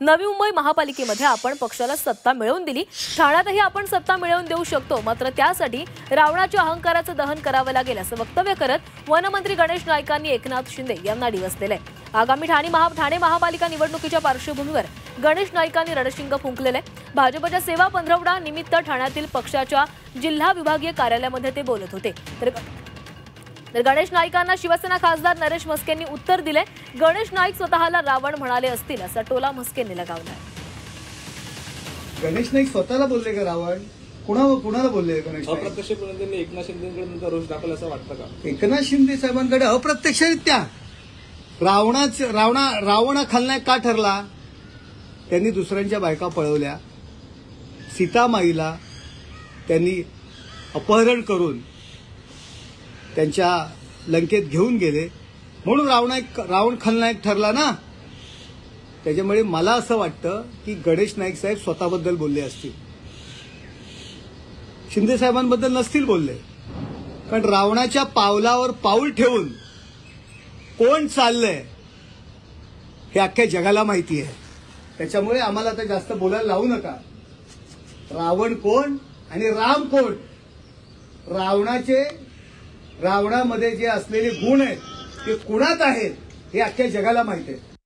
नवी मुंबई महापालिकेमध्ये आपण पक्षाला सत्ता मिळवून दिली, ठाण्यातही आपण सत्ता मिळवून देऊ शकतो, मात्र त्यासाठी रावणाच्या अहंकाराचं दहन करावं लागेल असं वक्तव्य करत वनमंत्री गणेश नाईकांनी एकनाथ शिंदे यांना डिवचलेलं आहे। आगामी ठाणे महापालिका निवडणुकीच्या पार्श्वभूमीवर गणेश नाईकांनी रणशिंग फुंकलेलं आहे। भाजपच्या सेवा पंधरवडा निमित्त ठाण्यातील पक्षाच्या जिल्हा विभागीय कार्यालयामध्ये ते बोलत होते। तर गणेश नाईकांना शिवसेना खासदार नरेश म्हस्केंनी उत्तर दिले। गणेश नाईक स्वतःला रावण म्हणाले असतील असा टोला म्हस्केंनी लगावलाय। गणेश नाईक स्वतःला बोलले का रावण? कुणाला बोलले गणेश नाईक? अप्रत्यक्षपणे त्यांनी एकनाथ शिंदेकडे रोष दाखल असं वाटतं का? एकनाथ शिंदे साहेबांकडे अप्रत्यक्षरित्या रावण खलनायक का ठरला? त्यांनी दुसऱ्यांच्या बायका पळवल्या, सीतामाईला त्यांनी अपहरण करून त्यांच्या लंकेत घेऊन गेले, म्हणून रावण खलनायक ठरला ना। त्याच्यामुळे मला असं वाटतं की गणेश नाईक साहेब स्वतःबद्दल बोलले असतील, शिंदे साहेबांबद्दल नसतील बोलले, कारण रावणाच्या पावलावर पाऊल ठेवून कोण चाललंय हे अख्ख्या जगाला माहिती आहे। त्याच्यामुळे आम्हाला आता जास्त बोलायला लावू नका। रावण कोण आणि राम कोण? रावणामध्ये जे असलेले गुण आहेत ते कुणात आहेत हे अख्ख्या जगाला माहिती आहे।